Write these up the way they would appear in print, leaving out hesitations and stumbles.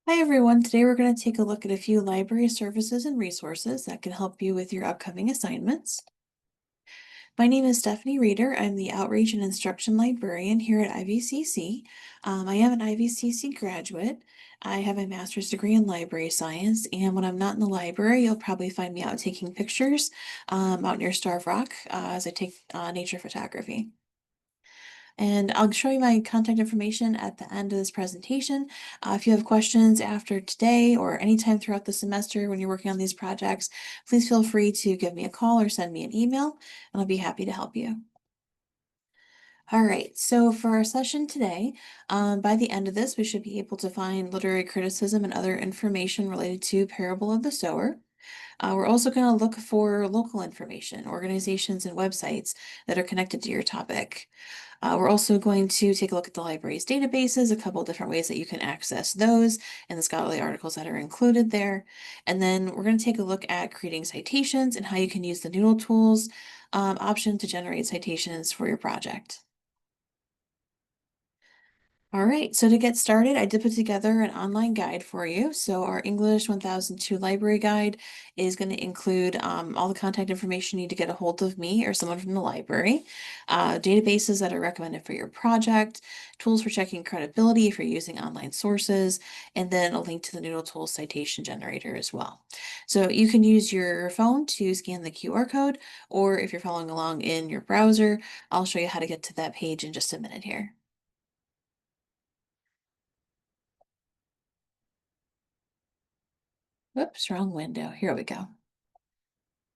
Hi everyone, today we're going to take a look at a few library services and resources that can help you with your upcoming assignments. My name is Stephanie Reeder. I'm the Outreach and Instruction Librarian here at IVCC. I am an IVCC graduate. I have a master's degree in library science, and when I'm not in the library, you'll probably find me out taking pictures out near Starved Rock as I take nature photography. And I'll show you my contact information at the end of this presentation. If you have questions after today or anytime throughout the semester when you're working on these projects, please feel free to give me a call or send me an email, and I'll be happy to help you. All right, so for our session today, by the end of this, we should be able to find literary criticism and other information related to Parable of the Sower. We're also going to look for local information, organizations, and websites that are connected to your topic. We're also going to take a look at the library's databases, a couple different ways that you can access those, and the scholarly articles that are included there. And then we're going to take a look at creating citations and how you can use the Noodle Tools option to generate citations for your project. All right, so to get started, I did put together an online guide for you. So our English 1002 library guide is going to include all the contact information you need to get a hold of me or someone from the library, databases that are recommended for your project, tools for checking credibility if you're using online sources, and then a link to the Noodle Tools citation generator as well. So you can use your phone to scan the QR code, or if you're following along in your browser, I'll show you how to get to that page in just a minute here. Whoops, wrong window. Here we go.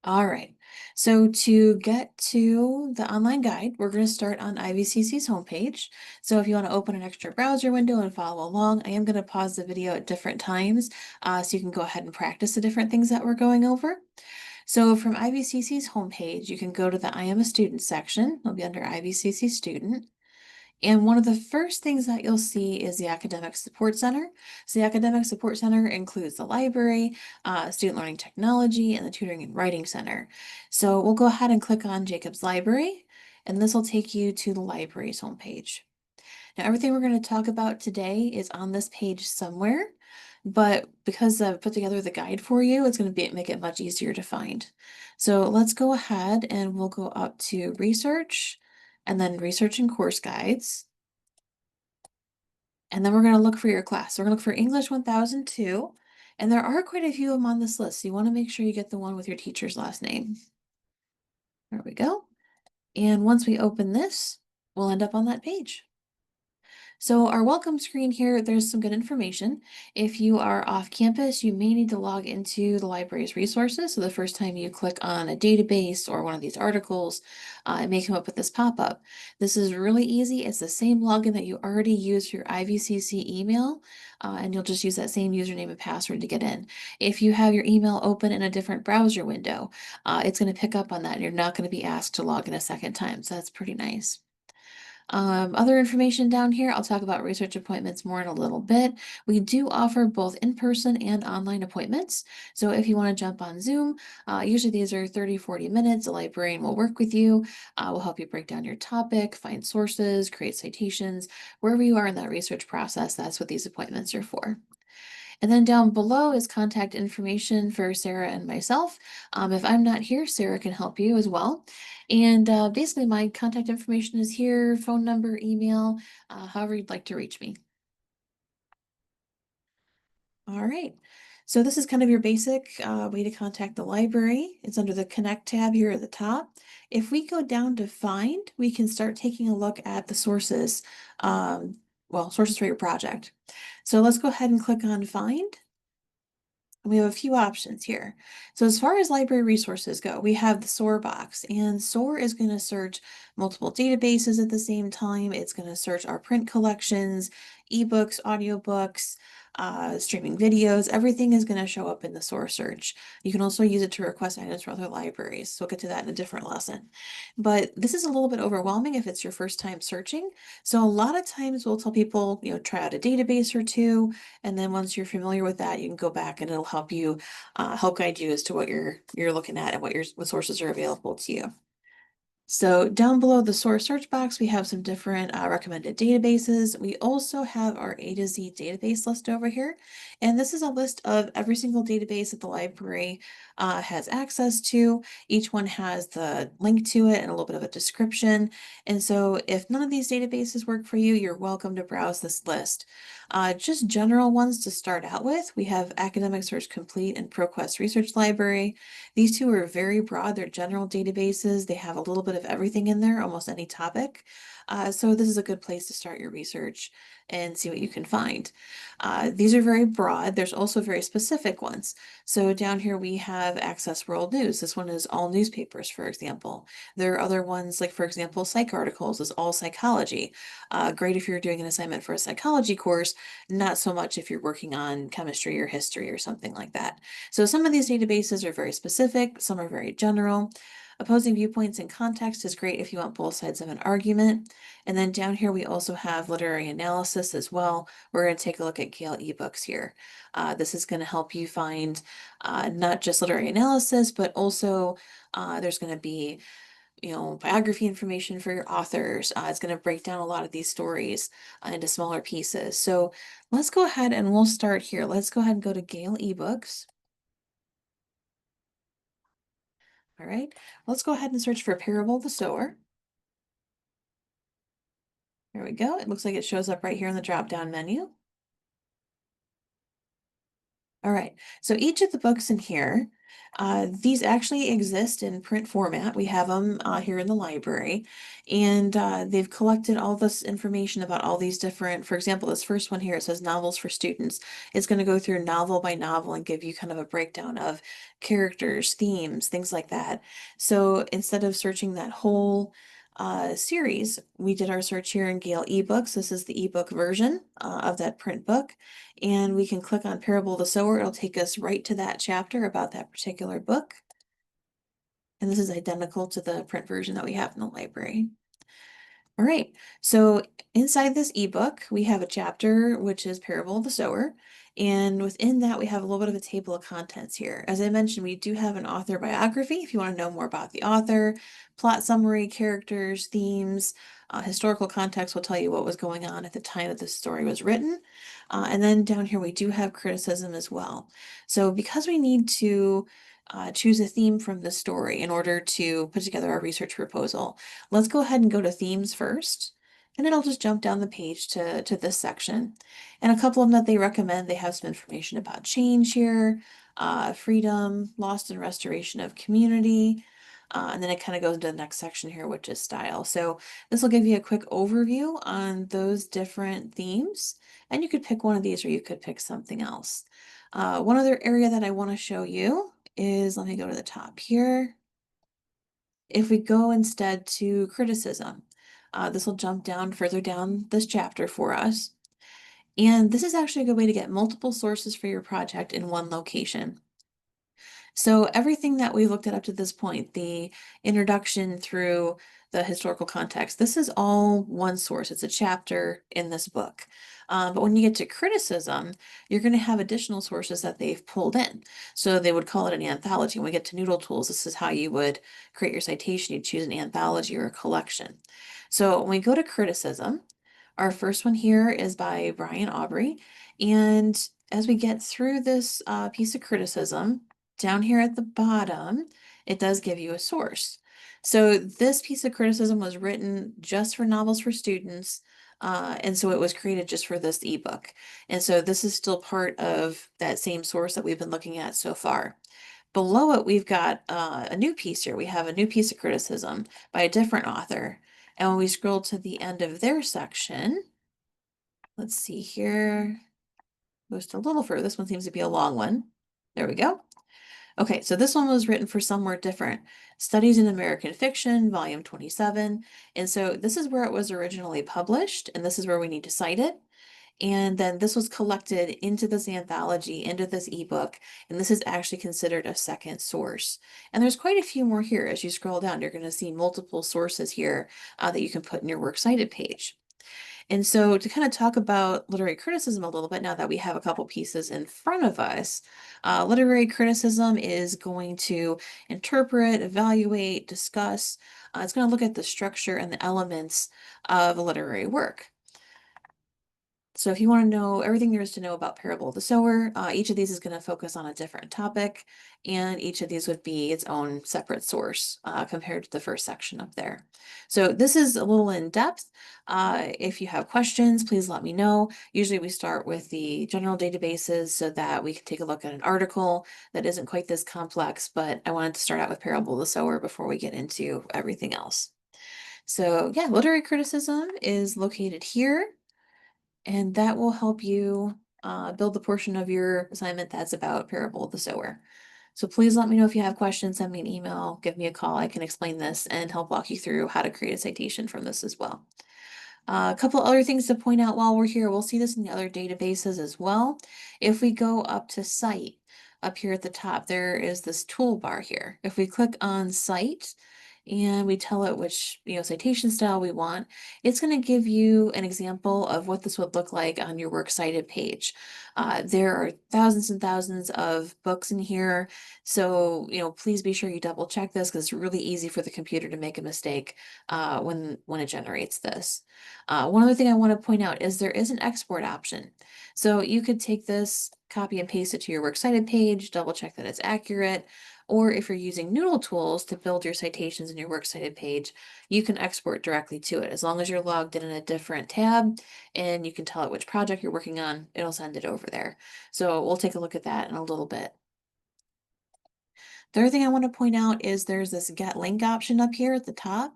All right. So to get to the online guide, we're going to start on IVCC's homepage. So if you want to open an extra browser window and follow along, I am going to pause the video at different times so you can go ahead and practice the different things that we're going over. So from IVCC's homepage, you can go to the I am a student section. It'll be under IVCC student. And one of the first things that you'll see is the Academic Support Center. So the Academic Support Center includes the library, Student Learning Technology, and the Tutoring and Writing Center. So we'll go ahead and click on Jacob's Library, and this will take you to the library's homepage. Now, everything we're going to talk about today is on this page somewhere, but because I've put together the guide for you, it's going to make it much easier to find. So let's go ahead and we'll go up to Research, and then Research and Course Guides. And then we're going to look for your class. So we're going to look for English 1002. And there are quite a few of them on this list. So you want to make sure you get the one with your teacher's last name. There we go. And once we open this, we'll end up on that page. So our welcome screen here, there's some good information. If you are off campus, you may need to log into the library's resources. So the first time you click on a database or one of these articles, it may come up with this pop-up. This is really easy. It's the same login that you already use for your IVCC email, and you'll just use that same username and password to get in. If you have your email open in a different browser window, it's going to pick up on that. You're not going to be asked to log in a second time. So that's pretty nice. Other information down here, I'll talk about research appointments more in a little bit. We do offer both in-person and online appointments. So if you want to jump on Zoom, usually these are 30, 40 minutes. A librarian will work with you, will help you break down your topic, find sources, create citations. Wherever you are in that research process, that's what these appointments are for. And then down below is contact information for Sarah and myself. If I'm not here, Sarah can help you as well. And basically my contact information is here, phone number, email, however you'd like to reach me. All right. So this is kind of your basic way to contact the library. It's under the Connect tab here at the top. If we go down to Find, we can start taking a look at the sources, sources for your project. So let's go ahead and click on Find. We have a few options here. So as far as library resources go, we have the SOAR box, and SOAR is going to search multiple databases at the same time. It's going to search our print collections, ebooks, audiobooks, streaming videos. Everything is going to show up in the SOAR search. You can also use it to request items for other libraries. So we'll get to that in a different lesson. But this is a little bit overwhelming if it's your first time searching. So a lot of times we'll tell people, try out a database or two, and then once you're familiar with that, you can go back and it'll help you, help guide you as to what you're looking at and what sources are available to you. So down below the source search box, we have some different recommended databases. We also have our A to Z database list over here. And this is a list of every single database that the library has access to. Each one has the link to it and a little bit of a description. And so if none of these databases work for you, you're welcome to browse this list. Just general ones to start out with, we have Academic Search Complete and ProQuest Research Library. These two are very broad. They're general databases. They have a little bit of everything in there, almost any topic. So this is a good place to start your research and see what you can find. These are very broad. There's also very specific ones. So down here we have Access World News. This one is all newspapers, for example. There are other ones like, for example, Psych Articles is all psychology. Great if you're doing an assignment for a psychology course, not so much if you're working on chemistry or history or something like that. So some of these databases are very specific, some are very general. Opposing viewpoints and context is great if you want both sides of an argument. And then down here, we also have literary analysis as well. We're going to take a look at Gale eBooks here. This is going to help you find not just literary analysis, but also there's going to be biography information for your authors. It's going to break down a lot of these stories into smaller pieces. So let's go ahead and we'll start here. Let's go ahead and go to Gale eBooks. All right, let's go ahead and search for Parable of the Sower. There we go. It looks like it shows up right here in the drop-down menu. All right, so each of the books in here, these actually exist in print format. We have them here in the library, and they've collected all this information about all these different, for example, this first one here, it says novels for students. It's going to go through novel by novel and give you kind of a breakdown of characters, themes, things like that. So instead of searching that whole series, we did our search here in Gale eBooks. This is the ebook version of that print book. And we can click on Parable of the Sower. It'll take us right to that chapter about that particular book. And this is identical to the print version that we have in the library. All right, so inside this ebook, we have a chapter which is Parable of the Sower. And within that, we have a little bit of a table of contents here. As I mentioned, we do have an author biography if you want to know more about the author, plot summary, characters, themes, historical context will tell you what was going on at the time that this story was written. And then down here, we do have criticism as well. So because we need to choose a theme from the story in order to put together our research proposal, let's go ahead and go to themes first, and it'll just jump down the page to this section. And a couple of them that they recommend, they have some information about change here, freedom, lost and restoration of community, and then it kind of goes into the next section here, which is style. So this will give you a quick overview on those different themes, and you could pick one of these or you could pick something else. One other area that I want to show you is, let me go to the top here. If we go instead to criticism, this will jump down further down this chapter for us. And this is actually a good way to get multiple sources for your project in one location. So everything that we looked at up to this point, the introduction through the historical context, this is all one source. It's a chapter in this book. But when you get to criticism, you're going to have additional sources that they've pulled in. So they would call it an anthology. When we get to Noodle Tools, this is how you would create your citation. You'd choose an anthology or a collection. So when we go to criticism, our first one here is by Brian Aubrey. And as we get through this piece of criticism, down here at the bottom, it does give you a source. So this piece of criticism was written just for novels for students, and so it was created just for this ebook. And so this is still part of that same source that we've been looking at so far. Below it, we've got a new piece here. We have a new piece of criticism by a different author. And when we scroll to the end of their section, let's see here, just a little further. This one seems to be a long one. There we go. Okay, so this one was written for Somewhere Different, Studies in American Fiction, Volume 27. And so this is where it was originally published, and this is where we need to cite it. And then this was collected into this anthology, into this ebook, and this is actually considered a second source. And there's quite a few more here. As you scroll down, you're going to see multiple sources here that you can put in your works cited page. And so to kind of talk about literary criticism a little bit now that we have a couple pieces in front of us, literary criticism is going to interpret, evaluate, discuss. It's going to look at the structure and the elements of a literary work. So if you want to know everything there is to know about Parable of the Sower, each of these is going to focus on a different topic, and each of these would be its own separate source compared to the first section up there. So this is a little in depth. If you have questions, please let me know. Usually we start with the general databases so that we can take a look at an article that isn't quite this complex, but I wanted to start out with Parable of the Sower before we get into everything else. So yeah, literary criticism is located here. And that will help you build the portion of your assignment that's about Parable of the Sower. So please let me know if you have questions, send me an email, give me a call. I can explain this and help walk you through how to create a citation from this as well. A couple other things to point out while we're here. We'll see this in the other databases as well. If we go up to Cite, up here at the top, there is this toolbar here. If we click on Cite, and we tell it which citation style we want, it's going to give you an example of what this would look like on your works cited page. There are thousands and thousands of books in here, so please be sure you double check this because it's really easy for the computer to make a mistake when it generates this. One other thing I want to point out is there is an export option. So you could take this, copy and paste it to your works cited page, double check that it's accurate. Or if you're using Noodle tools to build your citations in your works cited page, you can export directly to it. As long as you're logged in a different tab and you can tell it which project you're working on, it'll send it over there. So we'll take a look at that in a little bit. The other thing I want to point out is there's this get link option up here at the top.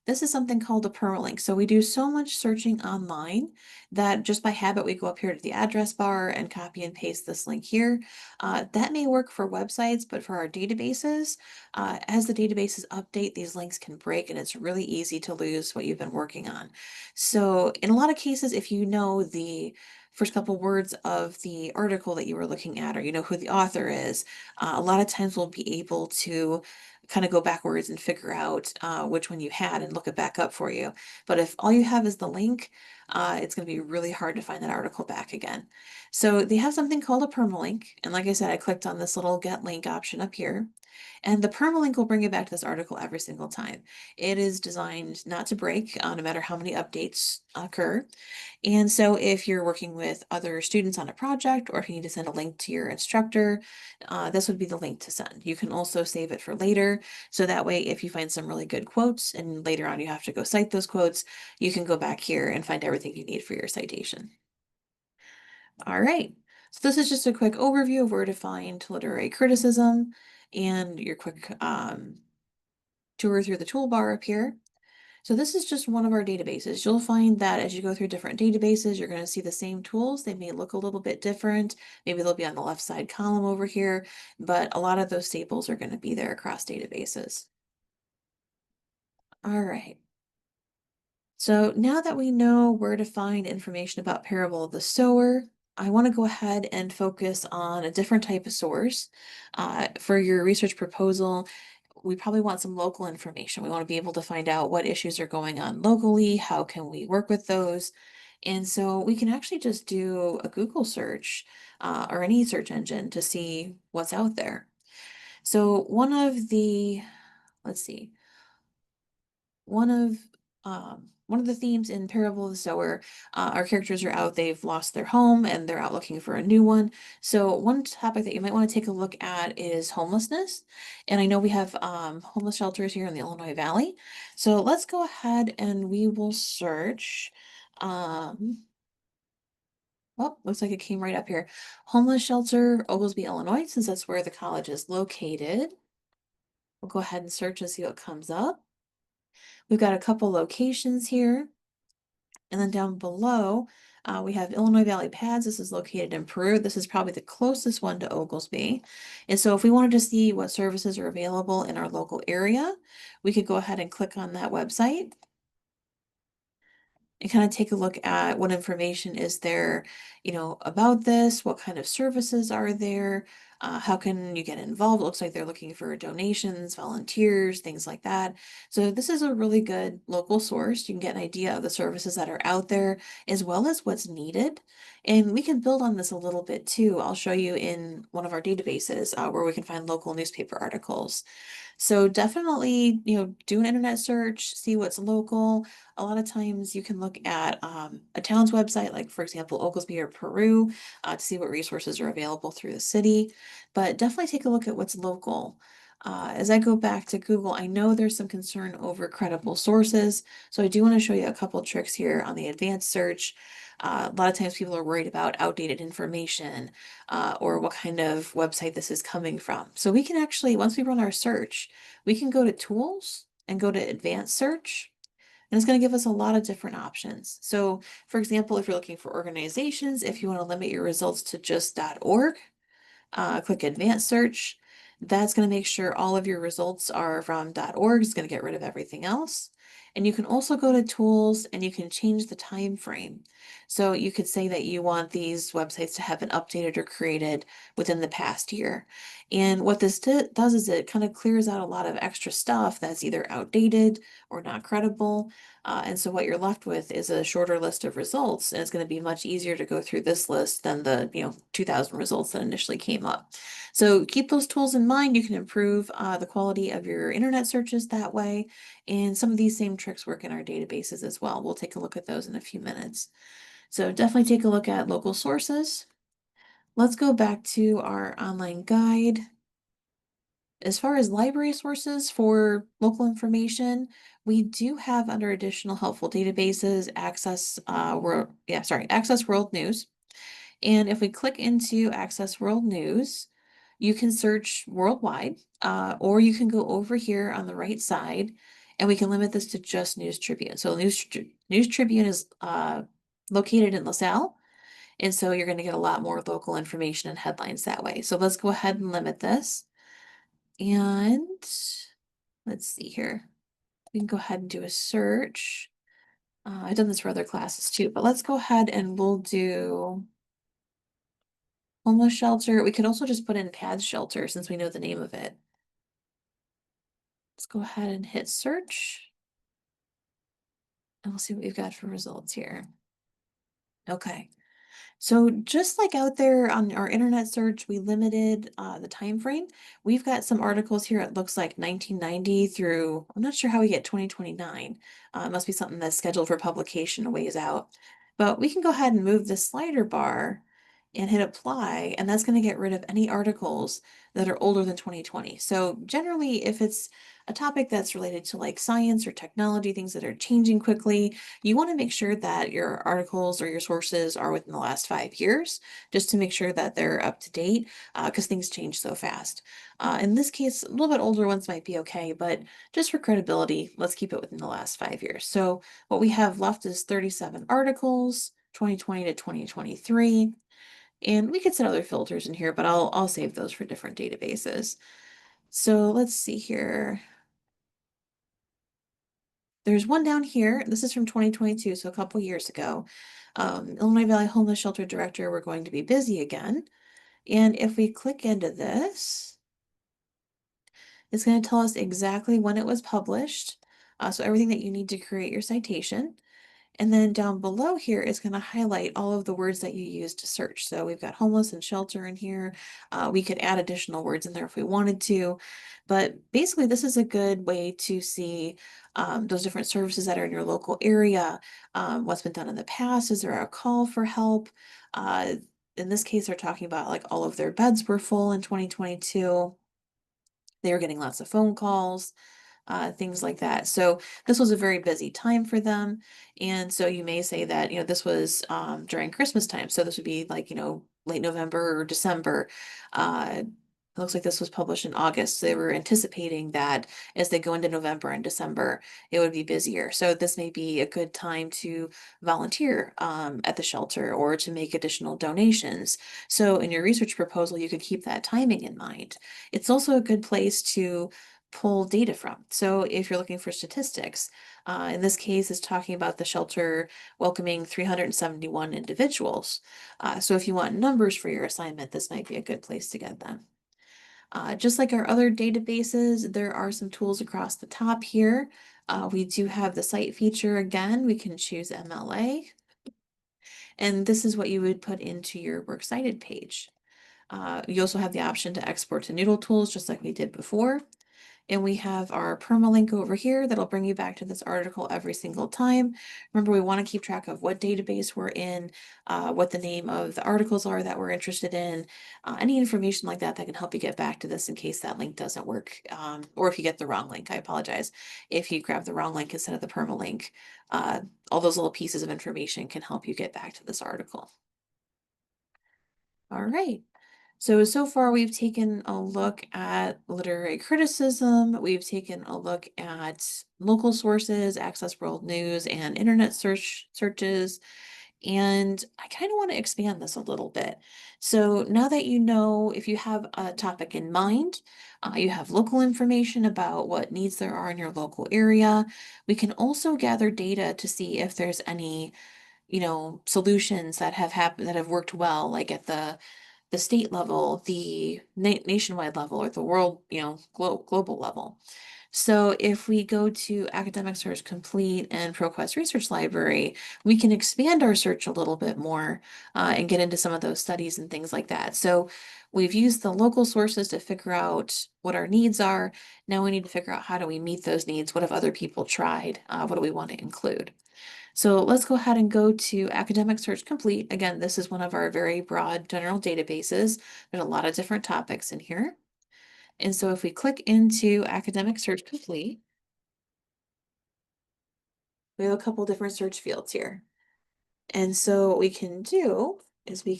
This is something called a permalink. So we do so much searching online that just by habit, we go up here to the address bar and copy and paste this link here. That may work for websites, but for our databases, as the databases update, these links can break and it's really easy to lose what you've been working on. So in a lot of cases, if you know the first couple words of the article that you were looking at, or you know who the author is, a lot of times we'll be able to kind of go backwards and figure out which one you had and look it back up for you. But if all you have is the link, it's going to be really hard to find that article back again. So they have something called a permalink. And like I said, I clicked on this little get link option up here. And the permalink will bring you back to this article every single time. It is designed not to break, no matter how many updates occur. And so if you're working with other students on a project, or if you need to send a link to your instructor, this would be the link to send. You can also save it for later. So that way, if you find some really good quotes and later on you have to go cite those quotes, you can go back here and find everything you need for your citation. All right. So this is just a quick overview of where to find literary criticism and your quick tour through the toolbar up here. So this is just one of our databases. You'll find that as you go through different databases, you're going to see the same tools. They may look a little bit different. Maybe they'll be on the left side column over here, but a lot of those staples are going to be there across databases. All right. So now that we know where to find information about Parable of the Sower, I want to go ahead and focus on a different type of source. For your research proposal, we probably want some local information. We want to be able to find out what issues are going on locally, how can we work with those. And so we can actually just do a Google search or any search engine to see what's out there. So let's see, one of the themes in Parable of the Sower, our characters are out, they've lost their home and they're out looking for a new one. So one topic that you might want to take a look at is homelessness. And I know we have homeless shelters here in the Illinois Valley. So let's go ahead and we will search. Oh, looks like it came right up here. Homeless shelter, Oglesby, Illinois, since that's where the college is located. We'll go ahead and search and see what comes up. We've got a couple locations here. And then down below, we have Illinois Valley Pads. This is located in Peru. This is probably the closest one to Oglesby. And so if we wanted to see what services are available in our local area, we could go ahead and click on that website and kind of take a look at what information is there, about this, what kind of services are there. How can you get involved? It looks like they're looking for donations, volunteers, things like that. So this is a really good local source. You can get an idea of the services that are out there as well as what's needed. And we can build on this a little bit too. I'll show you in one of our databases where we can find local newspaper articles. So definitely, do an internet search, see what's local. A lot of times you can look at a town's website, like for example, Oglesby or Peru, to see what resources are available through the city. But definitely take a look at what's local. As I go back to Google, I know there's some concern over credible sources. So I do want to show you a couple tricks here on the advanced search. A lot of times people are worried about outdated information or what kind of website this is coming from. So we can actually, once we run our search, we can go to tools and go to advanced search. And it's going to give us a lot of different options. So for example, if you're looking for organizations, if you want to limit your results to just .org, click advanced search. That's going to make sure all of your results are from .org. It's going to get rid of everything else. And you can also go to tools and you can change the time frame. So you could say that you want these websites to have been updated or created within the past year. And what this does is it kind of clears out a lot of extra stuff that's either outdated or not credible. And so what you're left with is a shorter list of results, and it's going to be much easier to go through this list than the 2,000 results that initially came up. So keep those tools in mind. You can improve the quality of your internet searches that way, and some of these same tricks work in our databases as well. We'll take a look at those in a few minutes. So definitely take a look at local sources. Let's go back to our online guide. As far as library sources for local information, we do have under additional helpful databases, Access World News. And if we click into Access World News, you can search worldwide, or you can go over here on the right side, and we can limit this to just News Tribune. So News Tribune is located in LaSalle, and so you're going to get a lot more local information and headlines that way. So let's go ahead and limit this. And let's see here. We can go ahead and do a search. I've done this for other classes too, but let's go ahead and we'll do homeless shelter. We could also just put in pad shelter since we know the name of it. Let's go ahead and hit search. And we'll see what we've got for results here. Okay. So just like out there on our internet search, we limited the time frame. We've got some articles here. It looks like 1990 through, I'm not sure how we get 2029. It must be something that's scheduled for publication a ways out. But we can go ahead and move the slider bar and hit apply, and that's going to get rid of any articles that are older than 2020. So generally, if it's a topic that's related to like science or technology, things that are changing quickly, you want to make sure that your articles or your sources are within the last 5 years, just to make sure that they're up to date, because things change so fast. In this case, a little bit older ones might be okay, but just for credibility, let's keep it within the last 5 years. So what we have left is 37 articles, 2020 to 2023. And we could set other filters in here, but I'll save those for different databases. So let's see here. There's one down here. This is from 2022, so a couple years ago. Illinois Valley Homeless Shelter Director, we're going to be busy again. And if we click into this, it's going to tell us exactly when it was published. So everything that you need to create your citation. And then down below here is going to highlight all of the words that you use to search. So we've got homeless and shelter in here. We could add additional words in there if we wanted to. But basically, this is a good way to see those different services that are in your local area. What's been done in the past? Is there a call for help? In this case, they're talking about like all of their beds were full in 2022. They were getting lots of phone calls, things like that. So this was a very busy time for them. And so you may say that, this was during Christmas time. So this would be like, late November or December. It looks like this was published in August. So they were anticipating that as they go into November and December, it would be busier. So this may be a good time to volunteer at the shelter or to make additional donations. So in your research proposal, you could keep that timing in mind. It's also a good place to pull data from. So if you're looking for statistics, in this case, it's talking about the shelter welcoming 371 individuals. So if you want numbers for your assignment, this might be a good place to get them. Just like our other databases, there are some tools across the top here. We do have the cite feature again. We can choose MLA, and this is what you would put into your works cited page. You also have the option to export to Noodle Tools, just like we did before. And we have our permalink over here that'll bring you back to this article every single time. Remember, we want to keep track of what database we're in, what the name of the articles are that we're interested in, any information like that that can help you get back to this in case that link doesn't work, or if you get the wrong link. I apologize. If you grab the wrong link instead of the permalink, all those little pieces of information can help you get back to this article. All right. So far we've taken a look at literary criticism, we've taken a look at local sources, Access World News, and internet searches, and I kind of want to expand this a little bit. So now that you know, if you have a topic in mind, you have local information about what needs there are in your local area, we can also gather data to see if there's any, solutions that have happened that have worked well, like at the state level, the nationwide level, or the world, global level. So if we go to Academic Search Complete and ProQuest Research Library, we can expand our search a little bit more and get into some of those studies and things like that. So we've used the local sources to figure out what our needs are. Now we need to figure out how do we meet those needs? What have other people tried? What do we want to include? So let's go ahead and go to Academic Search Complete. Again, this is one of our very broad general databases. There's a lot of different topics in here. And so if we click into Academic Search Complete, we have a couple different search fields here. And so what we can do is we'll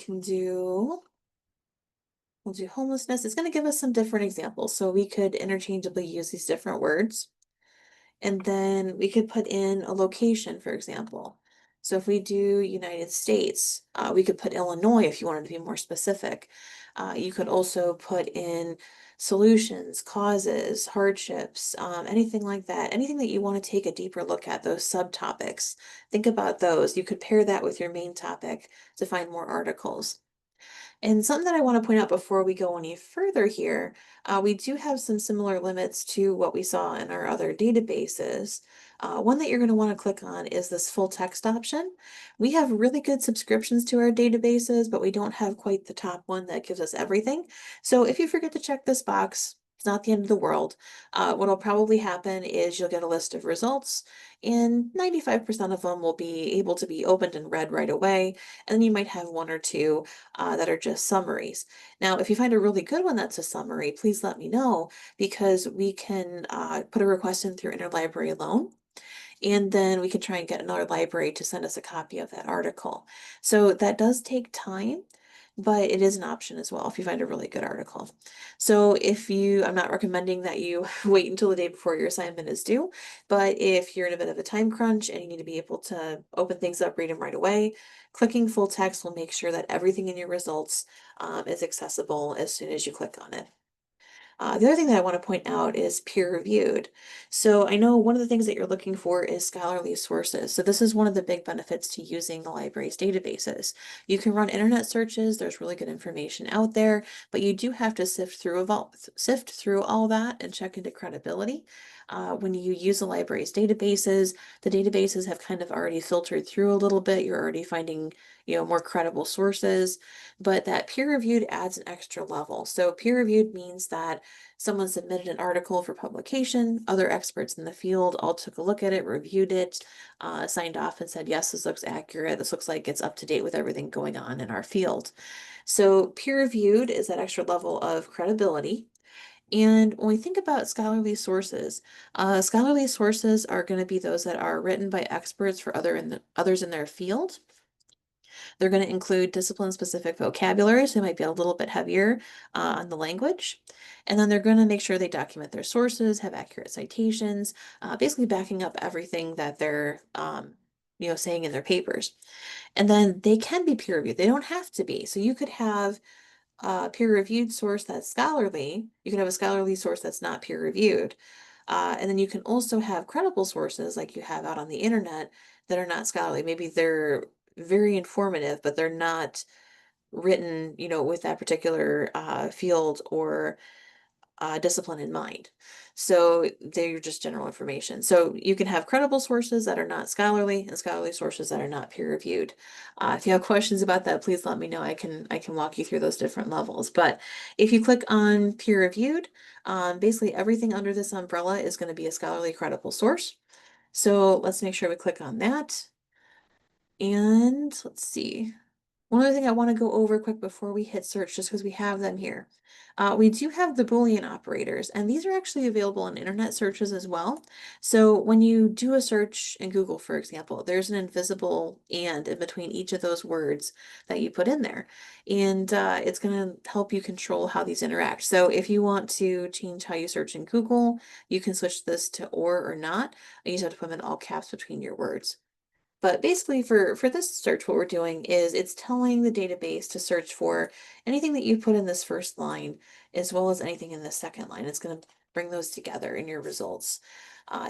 do homelessness. It's going to give us some different examples. So we could interchangeably use these different words. And then we could put in a location, for example. So if we do United States, we could put Illinois if you wanted to be more specific. You could also put in solutions, causes, hardships, anything like that. Anything that you want to take a deeper look at, those subtopics. Think about those. You could pair that with your main topic to find more articles. And something that I want to point out before we go any further here, we do have some similar limits to what we saw in our other databases. One that you're going to want to click on is this full text option. We have really good subscriptions to our databases, but we don't have quite the top one that gives us everything. So if you forget to check this box, it's not the end of the world. What'll probably happen is you'll get a list of results, and 95% of them will be able to be opened and read right away. And then you might have one or two that are just summaries. Now, if you find a really good one that's a summary, please let me know because we can put a request in through interlibrary loan. And then we can try and get another library to send us a copy of that article. So that does take time, but it is an option as well if you find a really good article. So I'm not recommending that you wait until the day before your assignment is due, but if you're in a bit of a time crunch and you need to be able to open things up, read them right away, clicking full text will make sure that everything in your results is accessible as soon as you click on it. The other thing that I want to point out is peer-reviewed. So I know one of the things that you're looking for is scholarly sources. So this is one of the big benefits to using the library's databases. You can run internet searches, there's really good information out there, but you do have to sift through all that and check into credibility. When you use the library's databases, the databases have kind of already filtered through a little bit. You're already finding, more credible sources, but that peer-reviewed adds an extra level. So peer-reviewed means that someone submitted an article for publication, other experts in the field all took a look at it, reviewed it, signed off and said, yes, this looks accurate. This looks like it's up to date with everything going on in our field. So peer-reviewed is that extra level of credibility. And when we think about scholarly sources are going to be those that are written by experts for others in their field. They're going to include discipline-specific vocabulary, so they might be a little bit heavier on the language. And then they're going to make sure they document their sources, have accurate citations, basically backing up everything that they're saying in their papers. And then they can be peer-reviewed. They don't have to be. So you could have peer-reviewed source that's scholarly. You can have a scholarly source that's not peer-reviewed. And then you can also have credible sources like you have out on the internet that are not scholarly. Maybe they're very informative, but they're not written, with that particular field or discipline in mind. So they're just general information. So you can have credible sources that are not scholarly and scholarly sources that are not peer reviewed. If you have questions about that, please let me know. I can walk you through those different levels. But if you click on peer reviewed, basically everything under this umbrella is going to be a scholarly credible source. So let's make sure we click on that. And let's see. One other thing I want to go over quick before we hit search, just because we have them here. We do have the Boolean operators, and these are actually available in internet searches as well. So when you do a search in Google, for example, there's an invisible and in between each of those words that you put in there. And it's going to help you control how these interact. So if you want to change how you search in Google, you can switch this to or not. You just have to put them in all caps between your words. But basically for this search, what we're doing is it's telling the database to search for anything that you put in this first line, as well as anything in the second line. It's going to bring those together in your results.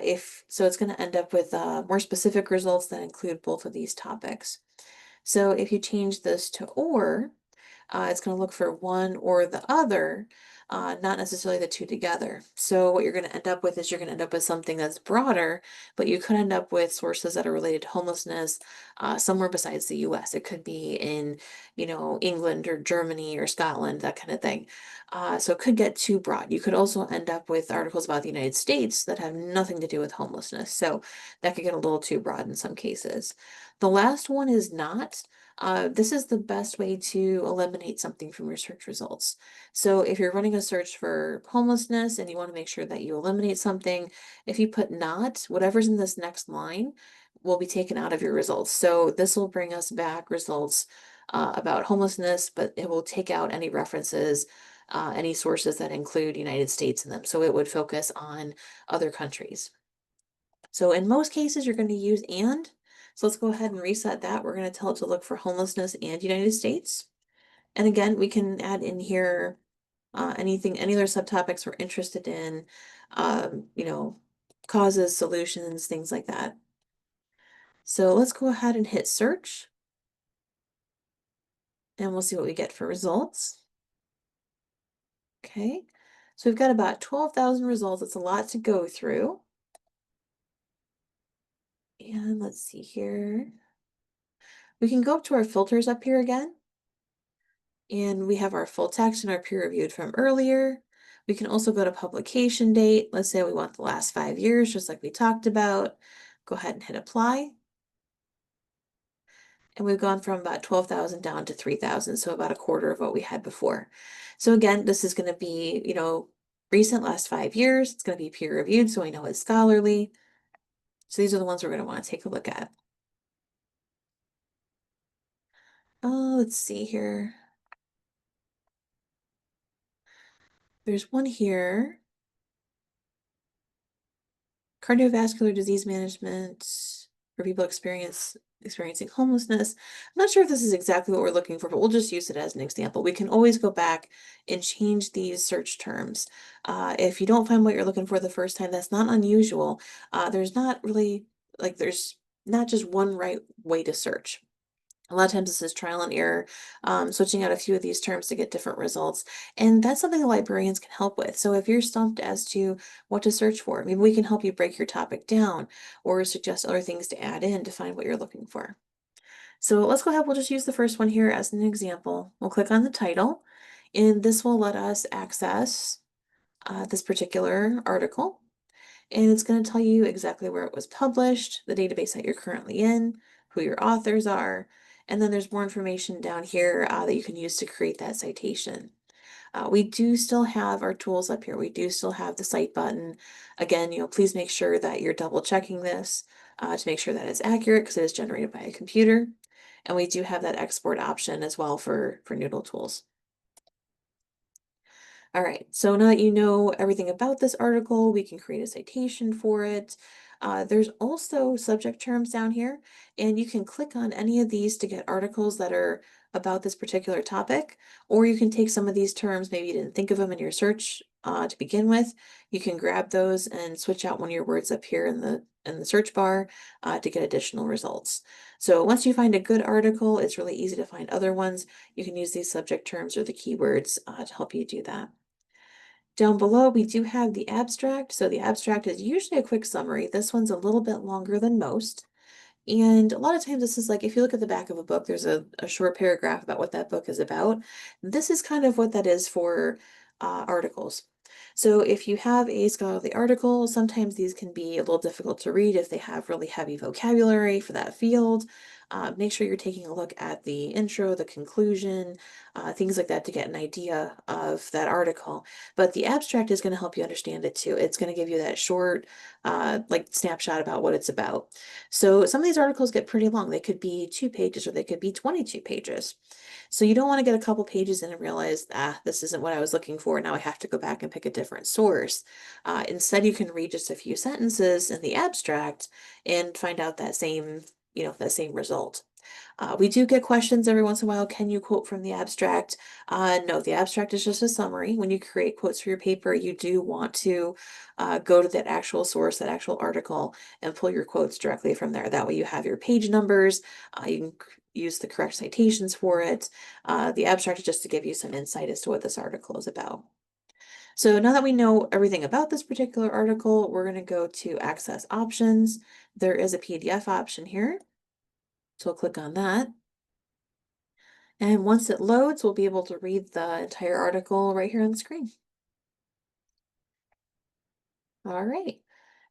If so, it's going to end up with more specific results that include both of these topics. So if you change this to or, it's going to look for one or the other, not necessarily the two together. So what you're going to end up with is you're going to end up with something that's broader, but you could end up with sources that are related to homelessness somewhere besides the US. It could be in, England or Germany or Scotland, that kind of thing. So it could get too broad. You could also end up with articles about the United States that have nothing to do with homelessness. So that could get a little too broad in some cases. The last one is not. This is the best way to eliminate something from your search results. So if you're running a search for homelessness and you want to make sure that you eliminate something, if you put not, whatever's in this next line will be taken out of your results. So this will bring us back results about homelessness, but it will take out any references, any sources that include United States in them. So it would focus on other countries. So in most cases, you're going to use and. So let's go ahead and reset that. We're going to tell it to look for homelessness and United States. And again, we can add in here any other subtopics we're interested in, causes, solutions, things like that. So let's go ahead and hit search. And we'll see what we get for results. Okay, so we've got about 12,000 results. It's a lot to go through. And let's see here. We can go up to our filters up here again. And we have our full text and our peer reviewed from earlier. We can also go to publication date. Let's say we want the last 5 years, just like we talked about. Go ahead and hit apply. And we've gone from about 12,000 down to 3,000, so about a quarter of what we had before. So again, this is going to be, recent last 5 years. It's going to be peer reviewed, so we know it's scholarly. So these are the ones we're going to want to take a look at. Let's see here. There's one here. Cardiovascular disease management for people experiencing homelessness. I'm not sure if this is exactly what we're looking for, but we'll just use it as an example. We can always go back and change these search terms. If you don't find what you're looking for the first time, that's not unusual. There's not really, there's not just one right way to search. A lot of times this is trial and error, switching out a few of these terms to get different results. And that's something the librarians can help with. So if you're stumped as to what to search for, maybe we can help you break your topic down or suggest other things to add in to find what you're looking for. So let's go ahead. We'll just use the first one here as an example. We'll click on the title, and this will let us access this particular article. And it's going to tell you exactly where it was published, the database that you're currently in, who your authors are, and then there's more information down here that you can use to create that citation. We do still have our tools up here. We do still have the cite button. Again, please make sure that you're double checking this to make sure that it's accurate because it is generated by a computer. And we do have that export option as well for Noodle tools. All right, so now that you know everything about this article, we can create a citation for it. There's also subject terms down here, and you can click on any of these to get articles that are about this particular topic, or you can take some of these terms, maybe you didn't think of them in your search to begin with. You can grab those and switch out one of your words up here in the search bar to get additional results. So once you find a good article, it's really easy to find other ones. You can use these subject terms or the keywords to help you do that. Down below, we do have the abstract. So the abstract is usually a quick summary. This one's a little bit longer than most. And a lot of times this is like, if you look at the back of a book, there's a short paragraph about what that book is about. This is kind of what that is for articles. So if you have a scholarly article, sometimes these can be a little difficult to read if they have really heavy vocabulary for that field. Make sure you're taking a look at the intro, the conclusion, things like that to get an idea of that article. But the abstract is going to help you understand it too. It's going to give you that short, like snapshot about what it's about. So some of these articles get pretty long. They could be 2 pages or they could be 22 pages. So you don't want to get a couple pages in and realize, this isn't what I was looking for. Now I have to go back and pick a different source. Instead, you can read just a few sentences in the abstract and find out that same, that same result. We do get questions every once in a while. Can you quote from the abstract? No, the abstract is just a summary. When you create quotes for your paper, you do want to go to that actual source, that actual article, and pull your quotes directly from there. That way you have your page numbers. You can use the correct citations for it. The abstract is just to give you some insight as to what this article is about. So now that we know everything about this particular article, we're going to go to Access Options. There is a PDF option here. So we'll click on that. And once it loads, we'll be able to read the entire article right here on the screen. All right.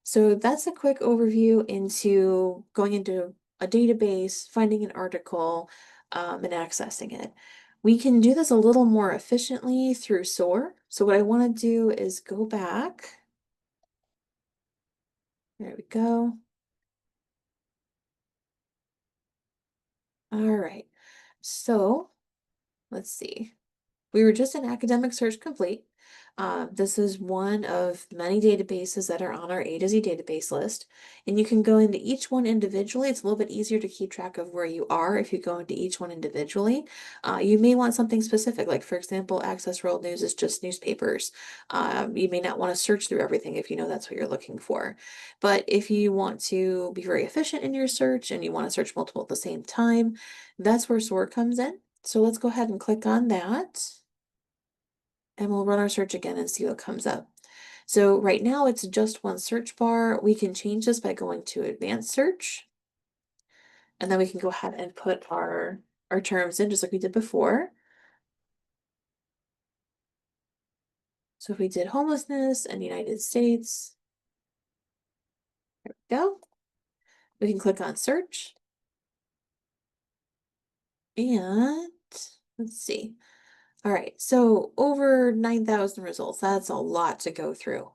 So that's a quick overview into going into a database, finding an article, and accessing it. We can do this a little more efficiently through SOAR. So what I want to do is go back. There we go. All right. So let's see. We were just in Academic Search Complete. This is one of many databases that are on our A to Z database list, and you can go into each one individually. It's a little bit easier to keep track of where you are if you go into each one individually. You may want something specific, like for example, Access World News is just newspapers. You may not want to search through everything if you know that's what you're looking for. But if you want to be very efficient in your search and you want to search multiple at the same time, that's where SOAR comes in. So let's go ahead and click on that. And we'll run our search again and see what comes up. So right now it's just one search bar. We can change this by going to advanced search. And then we can go ahead and put our terms in just like we did before. So if we did homelessness and United States, there we go. We can click on search. And let's see. All right, so over 9,000 results, that's a lot to go through.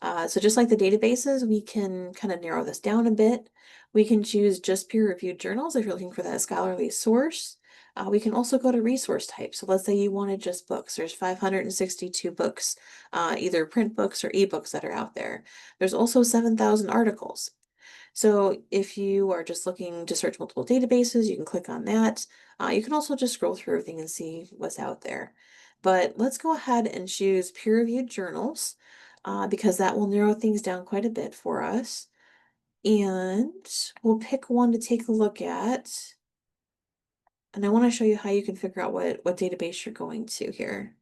So just like the databases, we can kind of narrow this down a bit. We can choose just peer-reviewed journals if you're looking for that scholarly source. We can also go to resource type. So let's say you wanted just books. There's 562 books, either print books or ebooks that are out there. There's also 7,000 articles. So if you are just looking to search multiple databases, you can click on that. You can also just scroll through everything and see what's out there. But let's go ahead and choose peer-reviewed journals because that will narrow things down quite a bit for us. And we'll pick one to take a look at. And I want to show you how you can figure out what database you're going to here.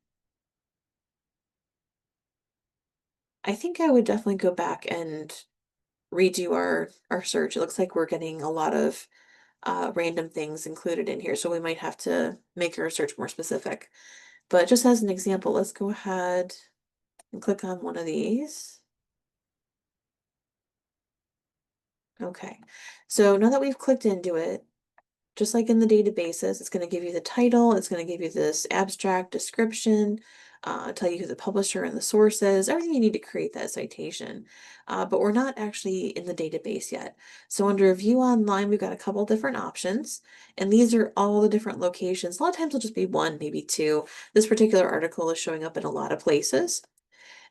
I think I would definitely go back and redo our search. It looks like we're getting a lot of random things included in here, so we might have to make our search more specific. But just as an example, let's go ahead and click on one of these. Okay, so now that we've clicked into it, just like in the databases, it's going to give you the title, it's going to give you this abstract description, tell you who the publisher and the source is, everything you need to create that citation. But we're not actually in the database yet. So under View Online, we've got a couple different options, and these are all the different locations. A lot of times it'll just be one, maybe two. This particular article is showing up in a lot of places.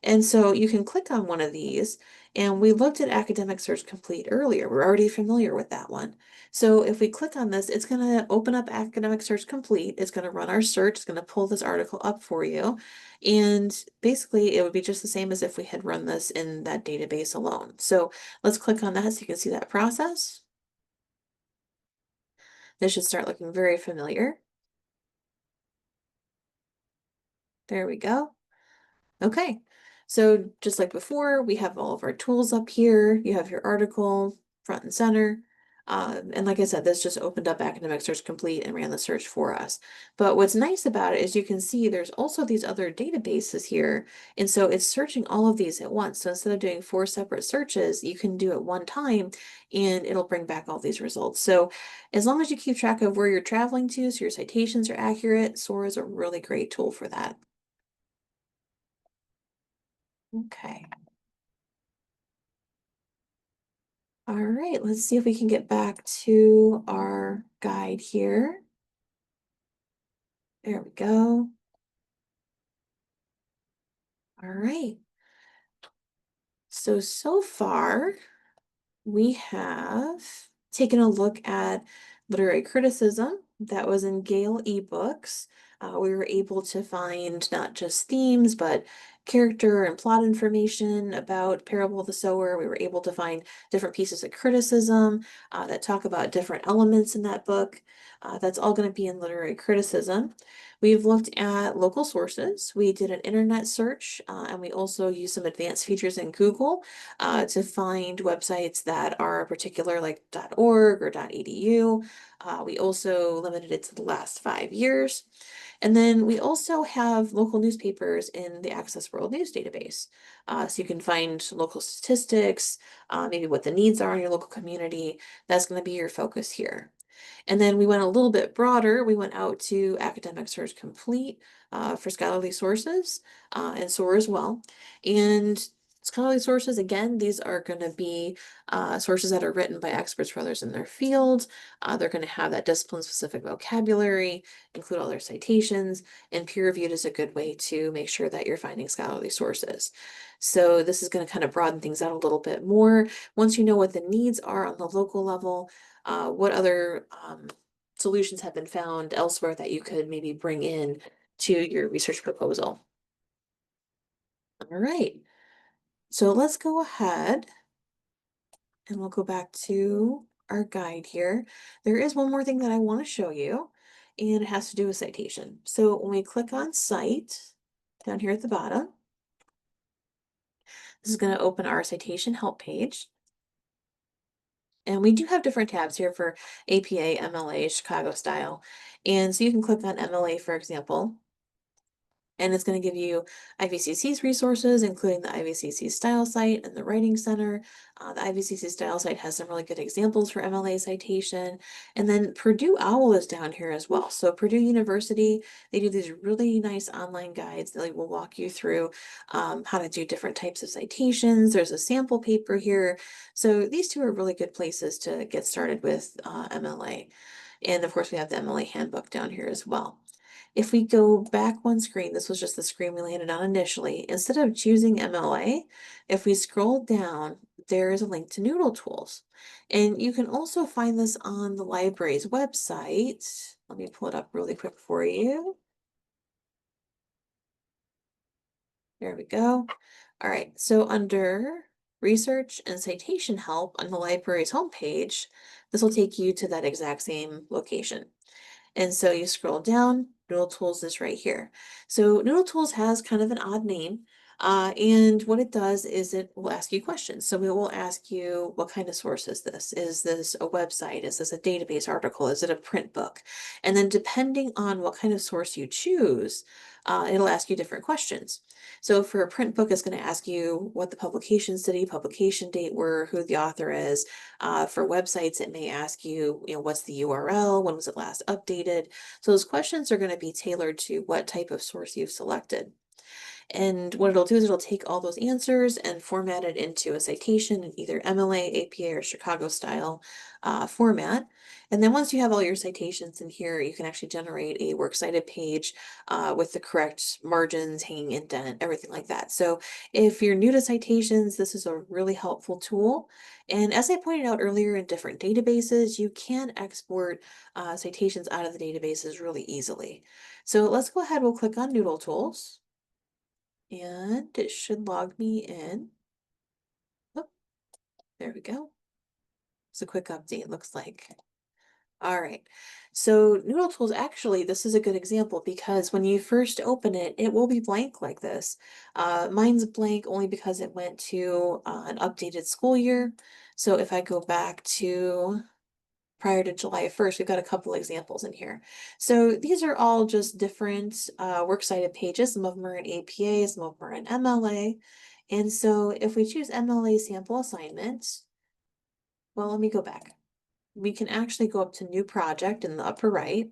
And so you can click on one of these, and we looked at Academic Search Complete earlier. We're already familiar with that one. So if we click on this, it's going to open up Academic Search Complete. It's going to run our search. It's going to pull this article up for you. And basically, it would be just the same as if we had run this in that database alone. So let's click on that so you can see that process. This should start looking very familiar. There we go. Okay, so just like before, we have all of our tools up here. You have your article front and center. And like I said, this just opened up Academic Search Complete and ran the search for us. But what's nice about it is you can see there's also these other databases here. And so it's searching all of these at once. So instead of doing 4 separate searches, you can do it one time and it'll bring back all these results. So as long as you keep track of where you're traveling to, so your citations are accurate, SOAR is a really great tool for that. Okay. All right, let's see if we can get back to our guide here. There we go. All right. So far, we have taken a look at literary criticism that was in Gale eBooks. We were able to find not just themes, but character and plot information about Parable of the Sower. We were able to find different pieces of criticism that talk about different elements in that book. That's all going to be in literary criticism. We've looked at local sources. We did an internet search, and we also used some advanced features in Google to find websites that are particular, like .org or .edu. We also limited it to the last 5 years. And then we also have local newspapers in the Access World News database. So you can find local statistics, maybe what the needs are in your local community. That's going to be your focus here. And then we went a little bit broader. We went out to Academic Search Complete for scholarly sources and SOAR as well. And scholarly sources, again, these are going to be sources that are written by experts for others in their field. They're going to have that discipline-specific vocabulary, include all their citations, and peer-reviewed is a good way to make sure that you're finding scholarly sources. So this is going to kind of broaden things out a little bit more. Once you know what the needs are on the local level, what other solutions have been found elsewhere that you could maybe bring in to your research proposal. All right, so let's go ahead and we'll go back to our guide here. There is one more thing that I want to show you, and it has to do with citation. So when we click on Cite down here at the bottom, this is going to open our citation help page. And we do have different tabs here for APA, MLA, Chicago style. And so you can click on MLA, for example, and it's going to give you IVCC's resources, including the IVCC Style Site and the Writing Center. The IVCC Style Site has some really good examples for MLA citation. And then Purdue OWL is down here as well. So Purdue University, they do these really nice online guides that will walk you through how to do different types of citations. There's a sample paper here. So these two are really good places to get started with MLA. And of course, we have the MLA handbook down here as well. If we go back one screen, this was just the screen we landed on initially. Instead of choosing MLA, if we scroll down, there is a link to Noodle Tools. And you can also find this on the library's website. Let me pull it up really quick for you. There we go. All right, so under Research and Citation Help on the library's homepage, this will take you to that exact same location. And so you scroll down, Noodle Tools is right here. So Noodle Tools has kind of an odd name. And what it does is it will ask you questions. So it will ask you, what kind of source is this? Is this a website? Is this a database article? Is it a print book? And then depending on what kind of source you choose, it'll ask you different questions. So for a print book, it's going to ask you what the publication city, publication date were, who the author is. For websites, it may ask you, what's the URL? When was it last updated? So those questions are going to be tailored to what type of source you've selected. And what it'll do is it'll take all those answers and format it into a citation in either MLA, APA, or Chicago style format. And then once you have all your citations in here, you can actually generate a works cited page with the correct margins, hanging indent, everything like that. So if you're new to citations, this is a really helpful tool. And as I pointed out earlier, in different databases, you can export citations out of the databases really easily. So let's go ahead, we'll click on Noodle Tools, and it should log me in. Oh, there we go. It's a quick update, looks like. All right. So Noodle Tools, actually, this is a good example because when you first open it, it will be blank like this. Mine's blank only because it went to an updated school year. So if I go back to prior to July 1st, we've got a couple examples in here. So these are all just different works cited pages. Some of them are in APA, some of them are in MLA. And so if we choose MLA sample assignment, well, let me go back. We can actually go up to new project in the upper right,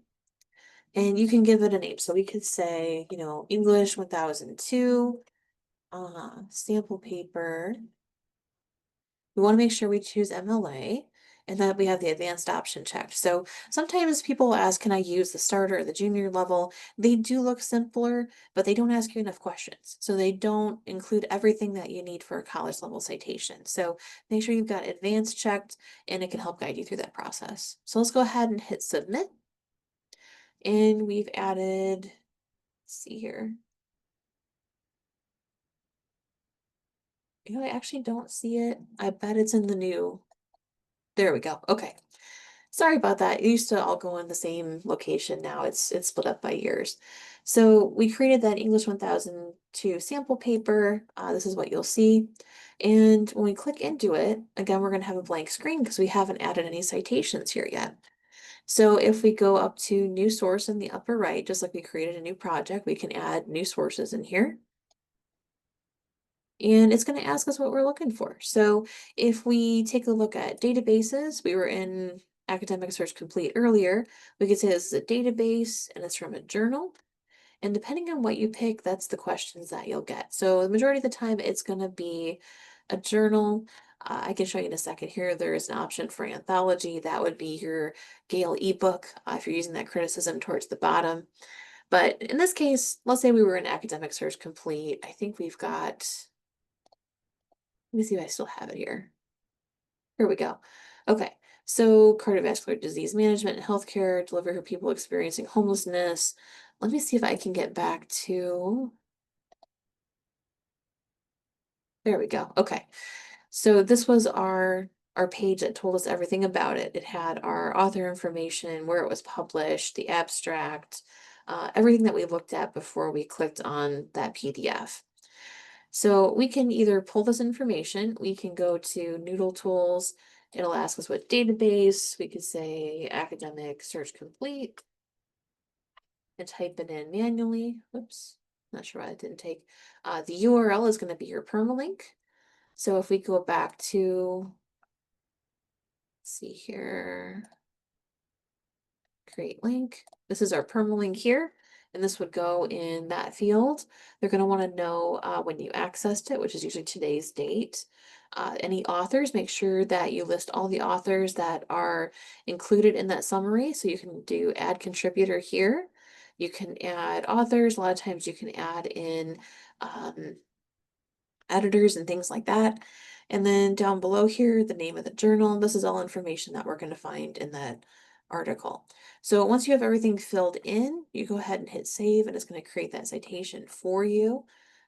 and you can give it a name. So we could say, English 1002, sample paper. We want to make sure we choose MLA and that we have the advanced option checked. So sometimes people ask, can I use the starter or the junior level? They do look simpler, but they don't ask you enough questions. So they don't include everything that you need for a college level citation. So make sure you've got advanced checked and it can help guide you through that process. So let's go ahead and hit submit. And we've added, let's see here. I actually don't see it. I bet it's in the new. There we go. Okay. Sorry about that. It used to all go in the same location. Now it's split up by years. So we created that English 1002 sample paper. This is what you'll see. And when we click into it, again, we're going to have a blank screen because we haven't added any citations here yet. So if we go up to new source in the upper right, just like we created a new project, we can add new sources in here. And it's going to ask us what we're looking for. So if we take a look at databases, we were in Academic Search Complete earlier, we could say this is a database and it's from a journal. And depending on what you pick, that's the questions that you'll get. So the majority of the time, it's going to be a journal. I can show you in a second here. There is an option for anthology. That would be your Gale ebook if you're using that criticism towards the bottom. But in this case, let's say we were in Academic Search Complete. I think we've got, let me see if I still have it here. Here we go. Okay, so cardiovascular disease management and healthcare, delivery for people experiencing homelessness. Let me see if I can get back to, there we go. Okay, so this was our page that told us everything about it. It had our author information, where it was published, the abstract, everything that we looked at before we clicked on that PDF. So we can either pull this information, we can go to Noodle Tools, it'll ask us what database, we could say Academic Search Complete, and type it in manually. Whoops, not sure why it didn't take. The URL is going to be your permalink. So if we go back to, let's see here, create link. This is our permalink here, and this would go in that field. They're going to want to know when you accessed it, which is usually today's date. Any authors, make sure that you list all the authors that are included in that summary. So you can do add contributor here. You can add authors. A lot of times you can add in editors and things like that. And then down below here, the name of the journal. This is all information that we're going to find in that article. So once you have everything filled in, you go ahead and hit save, and it's going to create that citation for you.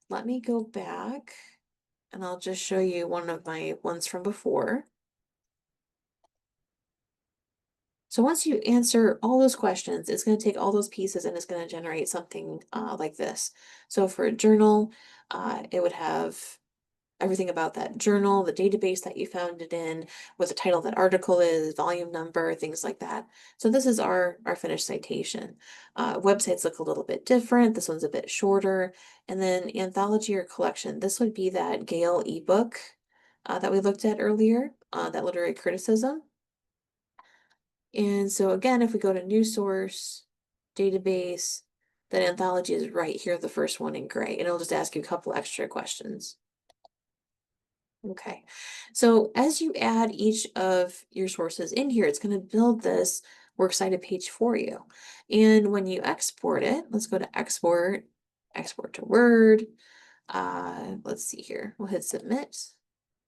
Let me go back and I'll just show you one of my ones from before. So once you answer all those questions, it's going to take all those pieces and it's going to generate something like this. So for a journal, it would have everything about that journal, the database that you found it in, what the title of that article is, volume number, things like that. So this is our finished citation. Websites look a little bit different. This one's a bit shorter. And then anthology or collection, this would be that Gale ebook that we looked at earlier, that literary criticism. And so again, if we go to new source, database, that anthology is right here, the first one in gray, and it'll just ask you a couple extra questions. Okay, so as you add each of your sources in here, it's going to build this works cited page for you. And when you export it, let's go to export, export to Word. Let's see here. We'll hit submit.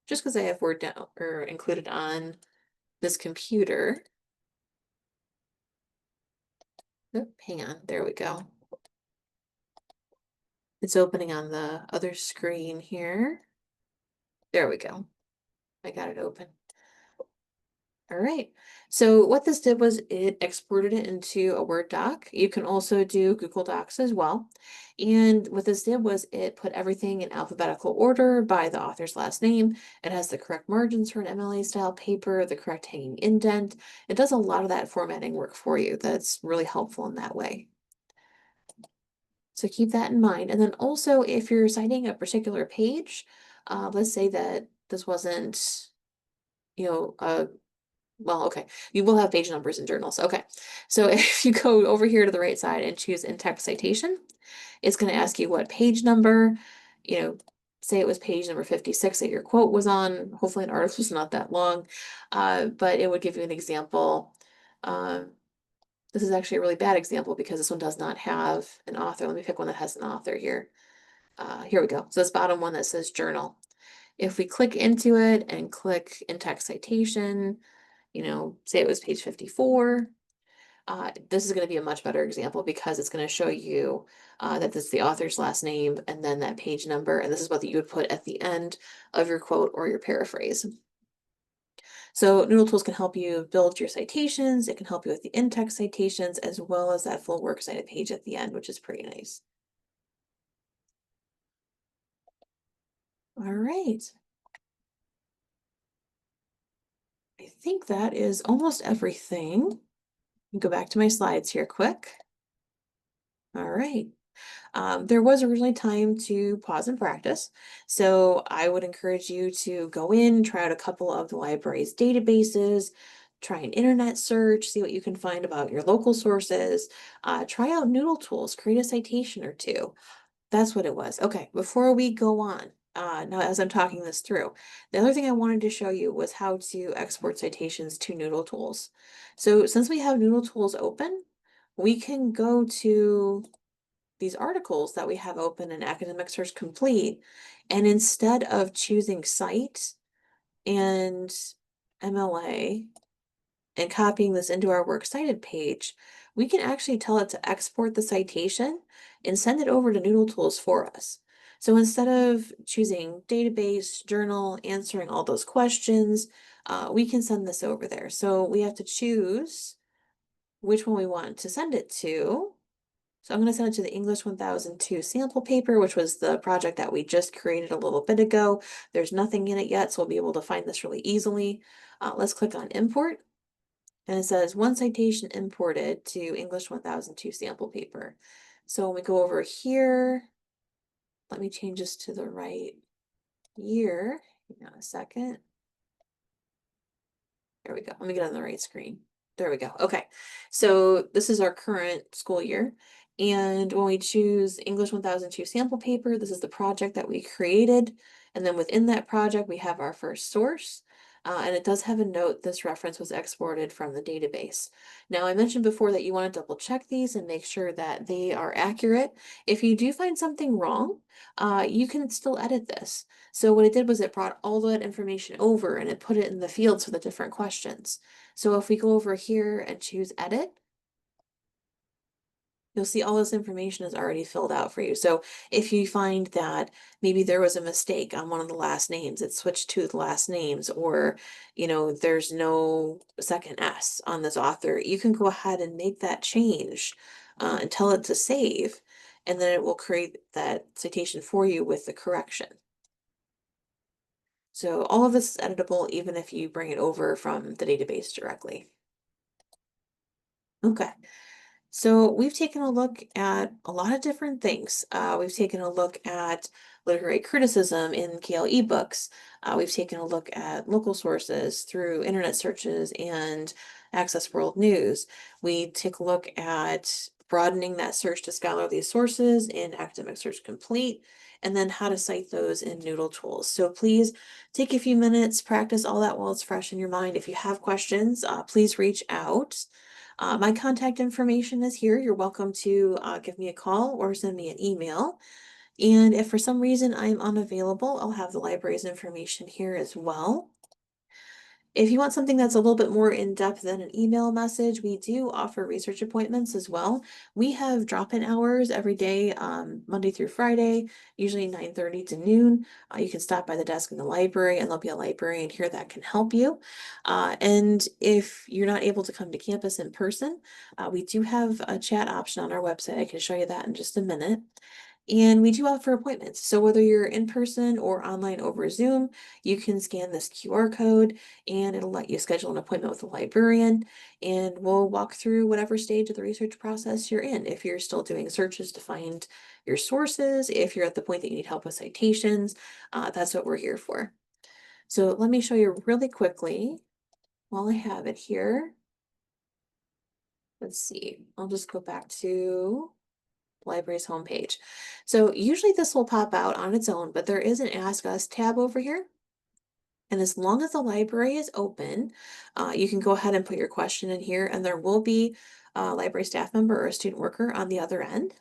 Just because I have Word down or included on this computer. Oh, hang on, there we go. It's opening on the other screen here. There we go. I got it open. All right. So what this did was it exported it into a Word doc. You can also do Google Docs as well. And what this did was it put everything in alphabetical order by the author's last name. It has the correct margins for an MLA style paper, the correct hanging indent. It does a lot of that formatting work for you. That's really helpful in that way. So keep that in mind. And then also if you're citing a particular page, let's say that this wasn't, well, okay, you will have page numbers in journals. Okay, so if you go over here to the right side and choose in-text citation, it's going to ask you what page number, say it was page number 56 that your quote was on. Hopefully an article was not that long, but it would give you an example. This is actually a really bad example because this one does not have an author. Let me pick one that has an author here. Here we go. So this bottom one that says journal. If we click into it and click in-text citation, say it was page 54, this is going to be a much better example because it's going to show you that this is the author's last name and then that page number, and this is what you would put at the end of your quote or your paraphrase. So Noodle Tools can help you build your citations. It can help you with the in-text citations as well as that full works cited page at the end, which is pretty nice. All right. I think that is almost everything. Go back to my slides here quick. All right. There was originally time to pause and practice. So I would encourage you to go in, try out a couple of the library's databases, try an internet search, see what you can find about your local sources, try out Noodle Tools, create a citation or two. That's what it was. Okay, before we go on, now as I'm talking this through, the other thing I wanted to show you was how to export citations to Noodle Tools. So since we have Noodle Tools open, we can go to these articles that we have open in Academic Search Complete, and instead of choosing Cite and MLA and copying this into our Works Cited page, we can actually tell it to export the citation and send it over to Noodle Tools for us. So instead of choosing database, journal, answering all those questions, we can send this over there. So we have to choose which one we want to send it to. So I'm going to send it to the English 1002 sample paper, which was the project that we just created a little bit ago. There's nothing in it yet, so we'll be able to find this really easily. Let's click on import. And it says one citation imported to English 1002 sample paper. So when we go over here, let me change this to the right year. Hang on a second. There we go. Let me get on the right screen. There we go. Okay. So this is our current school year. And when we choose English 1002 sample paper, this is the project that we created. And then within that project, we have our first source. And it does have a note, this reference was exported from the database. Now, I mentioned before that you want to double check these and make sure that they are accurate. If you do find something wrong, you can still edit this. So what it did was it brought all that information over and it put it in the fields for the different questions. So if we go over here and choose edit, you'll see all this information is already filled out for you. So if you find that maybe there was a mistake on one of the last names, it switched to the last names, or, there's no second S on this author, you can go ahead and make that change and tell it to save, and then it will create that citation for you with the correction. So all of this is editable even if you bring it over from the database directly. Okay. So we've taken a look at a lot of different things. We've taken a look at literary criticism in KLE books. We've taken a look at local sources through internet searches and Access World News. We take a look at broadening that search to scholarly sources in Academic Search Complete, and then how to cite those in Noodle Tools. So please take a few minutes, practice all that while it's fresh in your mind. If you have questions, please reach out. My contact information is here. You're welcome to give me a call or send me an email. And if for some reason I'm unavailable, I'll have the library's information here as well. If you want something that's a little bit more in-depth than an email message, we do offer research appointments as well. We have drop-in hours every day, Monday through Friday, usually 9:30 to noon. You can stop by the desk in the library and there'll be a librarian here that can help you. And if you're not able to come to campus in person, we do have a chat option on our website. I can show you that in just a minute. And we do offer appointments. So whether you're in person or online over Zoom, you can scan this QR code and it'll let you schedule an appointment with a librarian. And we'll walk through whatever stage of the research process you're in. If you're still doing searches to find your sources, if you're at the point that you need help with citations, that's what we're here for. So let me show you really quickly while I have it here. Let's see, I'll just go back to library's homepage. So usually this will pop out on its own, but there is an Ask Us tab over here. And as long as the library is open, you can go ahead and put your question in here, and there will be a library staff member or a student worker on the other end,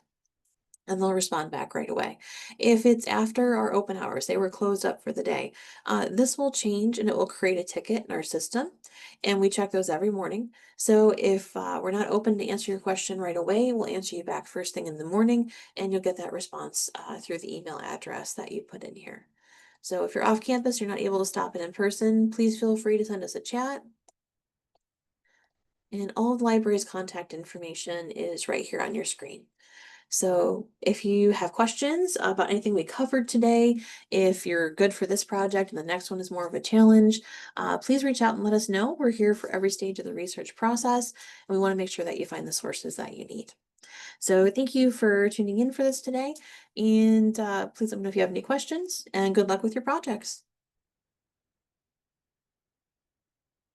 and they'll respond back right away. If it's after our open hours, they were closed up for the day, this will change and it will create a ticket in our system, and we check those every morning. So if we're not open to answer your question right away, we'll answer you back first thing in the morning, and you'll get that response through the email address that you put in here. So if you're off campus, you're not able to stop in person, please feel free to send us a chat. And all of the library's contact information is right here on your screen. So if you have questions about anything we covered today, if you're good for this project and the next one is more of a challenge, please reach out and let us know. We're here for every stage of the research process, and we want to make sure that you find the sources that you need. So thank you for tuning in for this today, and please let me know if you have any questions, and good luck with your projects.